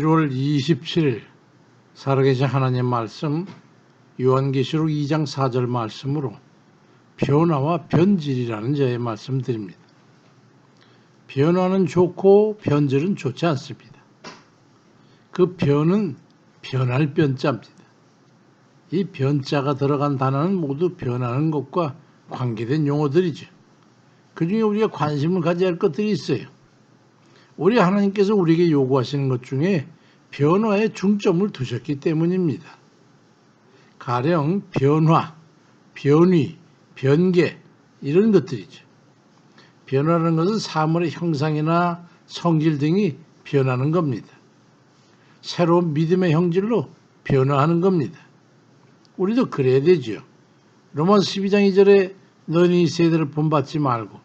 1월 27일 살아계신 하나님 말씀 요한계시록 2장 4절 말씀으로 변화와 변질이라는 저의 말씀드립니다. 변화는 좋고 변질은 좋지 않습니다. 그 변은 변할 변자입니다. 이 변자가 들어간 단어는 모두 변하는 것과 관계된 용어들이죠. 그 중에 우리가 관심을 가져야 할 것들이 있어요. 우리 하나님께서 우리에게 요구하시는 것 중에 변화에 중점을 두셨기 때문입니다. 가령 변화, 변위, 변개 이런 것들이죠. 변화라는 것은 사물의 형상이나 성질 등이 변하는 겁니다. 새로운 믿음의 형질로 변화하는 겁니다. 우리도 그래야 되죠. 로마서 12장 2절에 너는 이 세대를 본받지 말고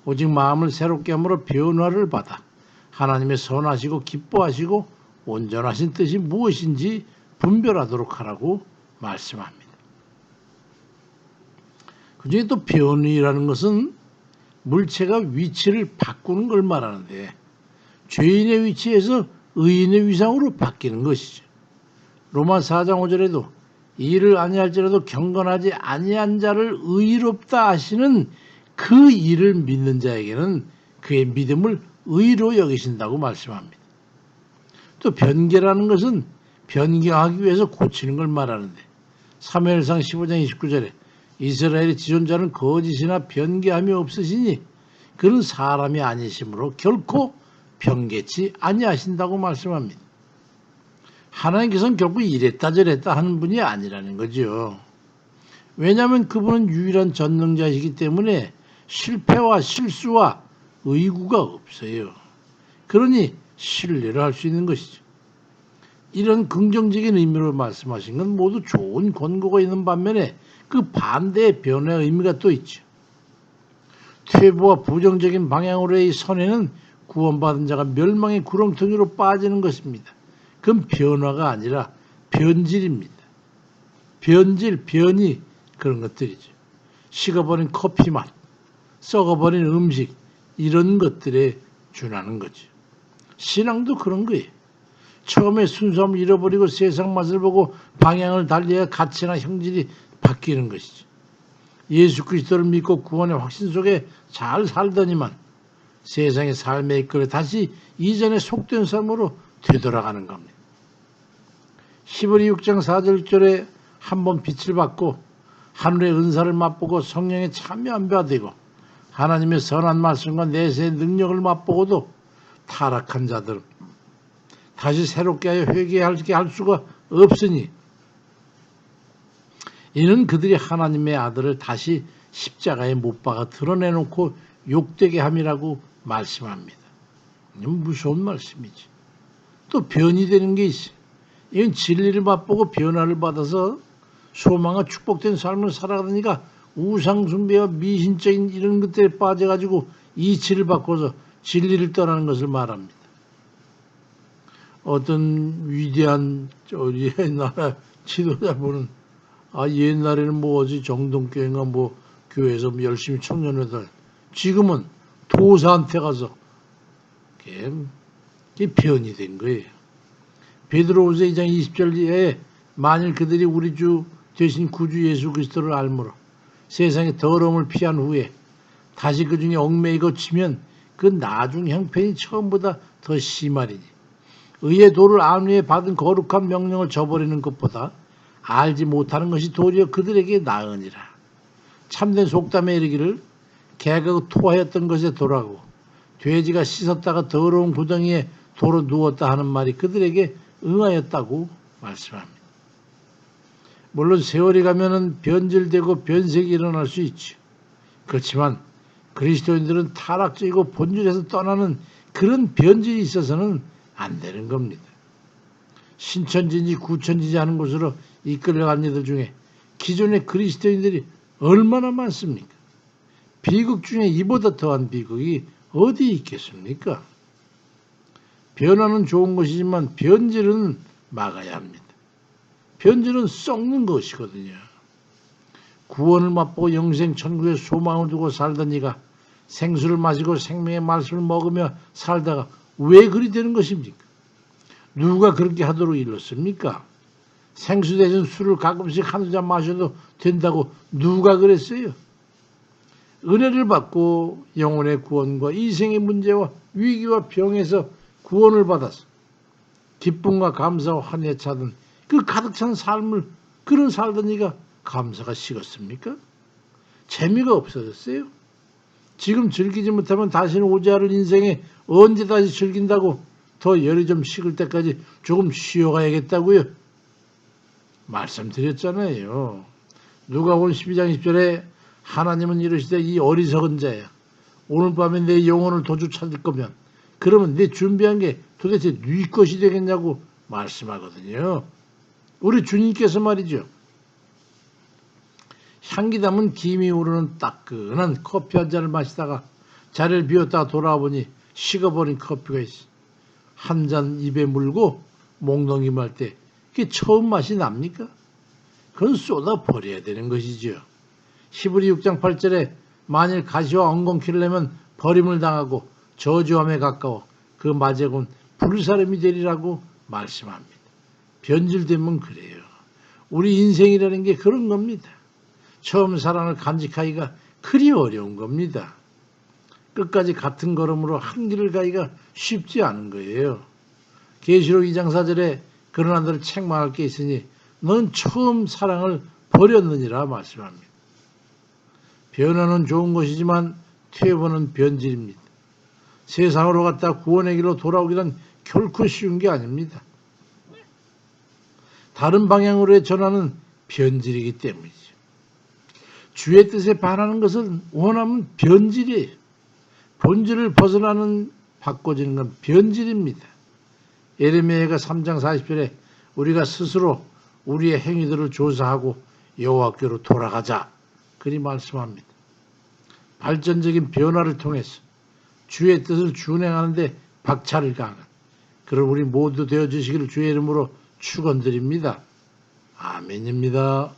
오직 마음을 새롭게 함으로 변화를 받아 하나님의 선하시고 기뻐하시고 온전하신 뜻이 무엇인지 분별하도록 하라고 말씀합니다. 그 중에 또 변위라는 것은 물체가 위치를 바꾸는 걸 말하는데 죄인의 위치에서 의인의 위상으로 바뀌는 것이죠. 로마 4장 5절에도 이를 아니할지라도 경건하지 아니한 자를 의롭다 하시는 그 일을 믿는 자에게는 그의 믿음을 의로 여기신다고 말씀합니다. 또 변개라는 것은 변경하기 위해서 고치는 걸 말하는데 사무엘상 15장 29절에 이스라엘의 지존자는 거짓이나 변개함이 없으시니 그는 사람이 아니시므로 결코 변개치 아니하신다고 말씀합니다. 하나님께서는 결국 이랬다 저랬다 하는 분이 아니라는 거죠. 왜냐하면 그분은 유일한 전능자이시기 때문에 실패와 실수와 의구가 없어요. 그러니 신뢰를 할 수 있는 것이죠. 이런 긍정적인 의미로 말씀하신 건 모두 좋은 권고가 있는 반면에 그 반대의 변화의 의미가 또 있죠. 퇴보와 부정적인 방향으로의 선회는 구원받은 자가 멸망의 구렁텅이로 빠지는 것입니다. 그건 변화가 아니라 변질입니다. 변질, 변이 그런 것들이죠. 식어버린 커피 맛, 썩어버린 음식 이런 것들에 준하는 거죠. 신앙도 그런 거예요. 처음에 순수함을 잃어버리고 세상 맛을 보고 방향을 달리해야 가치나 형질이 바뀌는 것이죠. 예수 그리스도를 믿고 구원의 확신 속에 잘 살더니만 세상의 삶에 이끌어 다시 이전의 속된 삶으로 되돌아가는 겁니다. 히브리 6장 4절에 한번 빛을 받고 하늘의 은사를 맛보고 성령에 참여한 바 되고 하나님의 선한 말씀과 내세의 능력을 맛보고도 타락한 자들 다시 새롭게 하여 회개하게 할 수가 없으니 이는 그들이 하나님의 아들을 다시 십자가에 못 박아 드러내놓고 욕되게 함이라고 말씀합니다. 이건 무서운 말씀이지. 또 변이 되는 게 있어요. 이건 진리를 맛보고 변화를 받아서 소망과 축복된 삶을 살아가니까 우상숭배와 미신적인 이런 것들에 빠져가지고 이치를 바꿔서 진리를 떠나는 것을 말합니다. 어떤 위대한 옛날 지도자분은 옛날에는 어디 정동교회인가 교회에서 열심히 청년회들 지금은 도사한테 가서 그게 변이 된 거예요. 베드로후서 2장 20절에 만일 그들이 우리 주 되신 구주 예수 그리스도를 알므로 세상의 더러움을 피한 후에 다시 그 중에 얽매이고 치면 그 나중 형편이 처음보다 더 심하리니 의의 도를 안 후에 받은 거룩한 명령을 저버리는 것보다 알지 못하는 것이 도리어 그들에게 나으니라. 참된 속담에 이르기를 개가 토하였던 것에 돌아가고 돼지가 씻었다가 더러운 구덩이에 도로 누웠다 하는 말이 그들에게 응하였다고 말씀합니다. 물론 세월이 가면은 변질되고 변색이 일어날 수 있죠. 그렇지만 그리스도인들은 타락적이고 본질에서 떠나는 그런 변질이 있어서는 안 되는 겁니다. 신천지인지 구천지인지 하는 곳으로 이끌려간 이들 중에 기존의 그리스도인들이 얼마나 많습니까? 비극 중에 이보다 더한 비극이 어디 있겠습니까? 변화는 좋은 것이지만 변질은 막아야 합니다. 변질은 썩는 것이거든요. 구원을 맛보고 영생 천국에 소망을 두고 살던 이가 생수를 마시고 생명의 말씀을 먹으며 살다가 왜 그리 되는 것입니까? 누가 그렇게 하도록 일렀습니까? 생수 대신 술을 가끔씩 한두 잔 마셔도 된다고 누가 그랬어요? 은혜를 받고 영혼의 구원과 이생의 문제와 위기와 병에서 구원을 받아서 기쁨과 감사와 환희에 차던 그 가득 찬 삶을 그런 살던 이가 감사가 식었습니까? 재미가 없어졌어요? 지금 즐기지 못하면 다시는 오지 않을 인생에 언제 다시 즐긴다고 더 열이 좀 식을 때까지 조금 쉬어가야겠다고요? 말씀드렸잖아요. 누가복음 12장 10절에 하나님은 이르시되 이 어리석은 자야 오늘 밤에 내 영혼을 도주 찾을 거면 그러면 내 준비한 게 도대체 네 것이 되겠냐고 말씀하거든요. 우리 주님께서 말이죠. 향기 담은 김이 오르는 따끈한 커피 한 잔을 마시다가 자리를 비웠다가 돌아보니 식어버린 커피가 있어. 한 잔 입에 물고 몽둥이말 때 그게 처음 맛이 납니까? 그건 쏟아 버려야 되는 것이죠. 히브리 6장 8절에 만일 가시와 엉겅퀴를 내면 버림을 당하고 저주함에 가까워 그 마제곤 불사름이 되리라고 말씀합니다. 변질되면 그래요. 우리 인생이라는 게 그런 겁니다. 처음 사랑을 간직하기가 그리 어려운 겁니다. 끝까지 같은 걸음으로 한 길을 가기가 쉽지 않은 거예요. 계시록 2장 4절에 그러나 너를 책망할 게 있으니 너는 처음 사랑을 버렸느니라 말씀합니다. 변화는 좋은 것이지만 퇴보는 변질입니다. 세상으로 갔다 구원의 길로 돌아오기란 결코 쉬운 게 아닙니다. 다른 방향으로의 전환은 변질이기 때문이죠. 주의 뜻에 반하는 것은 원하면 변질이에요. 본질을 벗어나는 바꿔지는 건 변질입니다. 예레미야가 3장 40절에 우리가 스스로 우리의 행위들을 조사하고 여호와께로 돌아가자 그리 말씀합니다. 발전적인 변화를 통해서 주의 뜻을 준행하는 데 박차를 가하는 그런 우리 모두 되어주시기를 주의 이름으로 축원드립니다. 아멘입니다.